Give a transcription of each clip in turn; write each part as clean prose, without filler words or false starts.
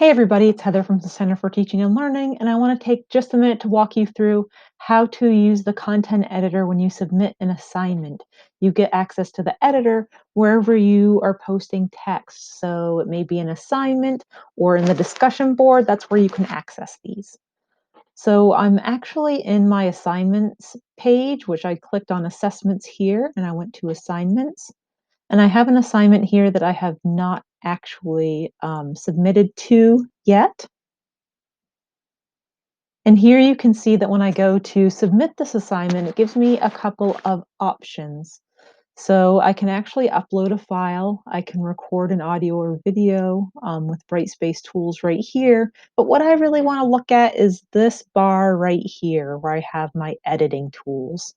Hey everybody, it's Heather from the Center for Teaching and Learning, and I want to take just a minute to walk you through how to use the content editor when you submit an assignment. You get access to the editor wherever you are posting text. So it may be an assignment or in the discussion board, that's where you can access these. So I'm actually in my assignments page, which I clicked on assessments here and I went to assignments. And I have an assignment here that I have not actually submitted to yet. And here you can see that when I go to submit this assignment, it gives me a couple of options. So I can actually upload a file, I can record an audio or video with Brightspace tools right here. But what I really want to look at is this bar right here where I have my editing tools.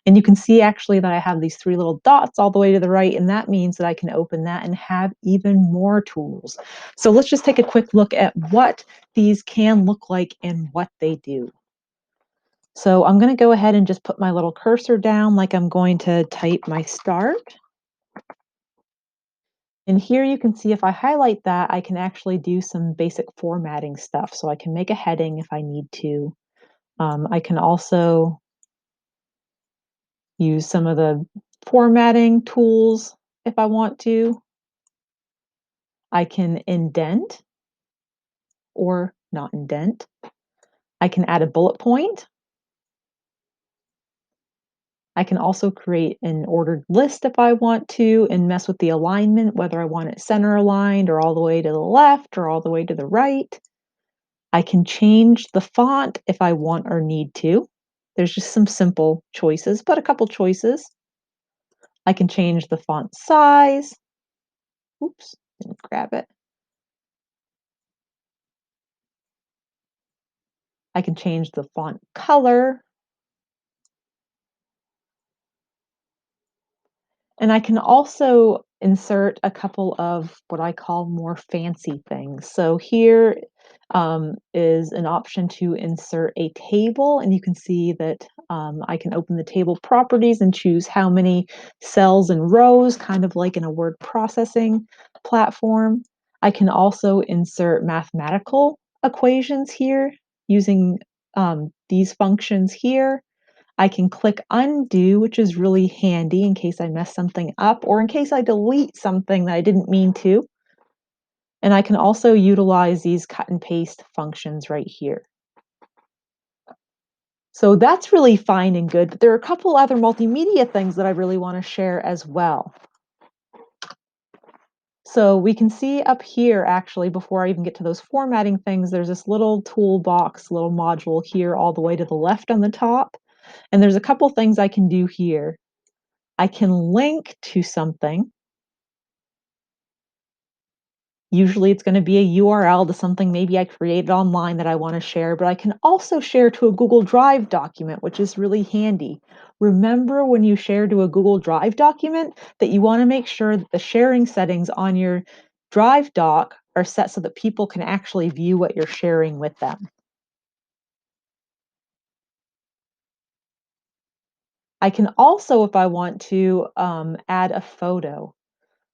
And you can see actually that I have these three little dots all the way to the right, and that means that I can open that and have even more tools. So let's just take a quick look at what these can look like and what they do. So I'm going to go ahead and just put my little cursor down like I'm going to type my start. And here you can see if I highlight that, I can actually do some basic formatting stuff. So I can make a heading if I need to. I can also use some of the formatting tools if I want to. I can indent or not indent. I can add a bullet point. I can also create an ordered list if I want to and mess with the alignment, whether I want it center aligned or all the way to the left or all the way to the right. I can change the font if I want or need to. There's just some simple choices, but a couple choices. I can change the font size. Oops, didn't grab it. I can change the font color. And I can also insert a couple of what I call more fancy things. So here is an option to insert a table, and you can see that I can open the table properties and choose how many cells and rows, kind of like in a word processing platform. I can also insert mathematical equations here using these functions here. I can click undo, which is really handy in case I mess something up or in case I delete something that I didn't mean to. And I can also utilize these cut and paste functions right here. So that's really fine and good, but there are a couple other multimedia things that I really want to share as well. So we can see up here, actually, before I even get to those formatting things, there's this little toolbox, little module here all the way to the left on the top. And there's a couple things I can do here. I can link to something. Usually it's going to be a URL to something maybe I created online that I want to share, but I can also share to a Google Drive document, which is really handy. Remember when you share to a Google Drive document that you want to make sure that the sharing settings on your Drive doc are set so that people can actually view what you're sharing with them. I can also, if I want to, add a photo.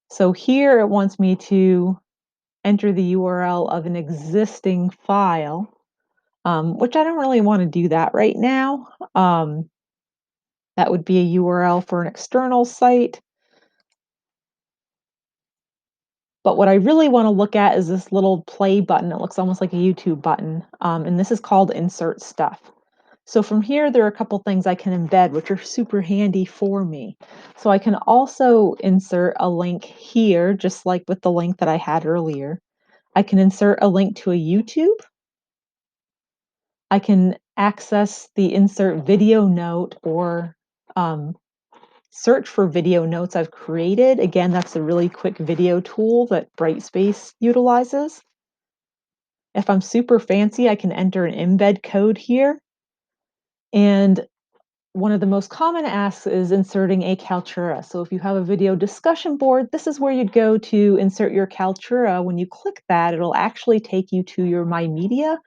So here it wants me to enter the URL of an existing file. Which I don't really want to do that right now. That would be a URL for an external site. But what I really want to look at is this little play button. It looks almost like a YouTube button. And this is called Insert Stuff. So from here, there are a couple things I can embed, which are super handy for me. So I can also insert a link here, just like with the link that I had earlier. I can insert a link to a YouTube. I can access the insert video note or search for video notes I've created. Again, that's a really quick video tool that Brightspace utilizes. If I'm super fancy, I can enter an embed code here. And one of the most common asks is inserting a Kaltura. So if you have a video discussion board, this is where you'd go to insert your Kaltura. When you click that, it'll actually take you to your My Media,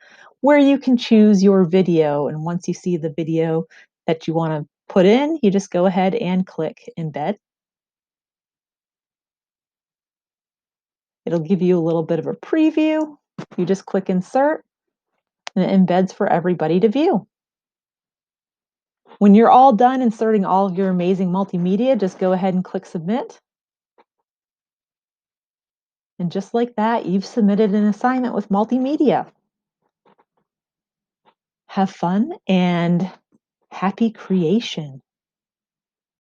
where you can choose your video. And once you see the video that you want to put in, you just go ahead and click Embed. It'll give you a little bit of a preview. You just click insert and it embeds for everybody to view. When you're all done inserting all of your amazing multimedia, just go ahead and click submit. And just like that, you've submitted an assignment with multimedia. Have fun and happy creation.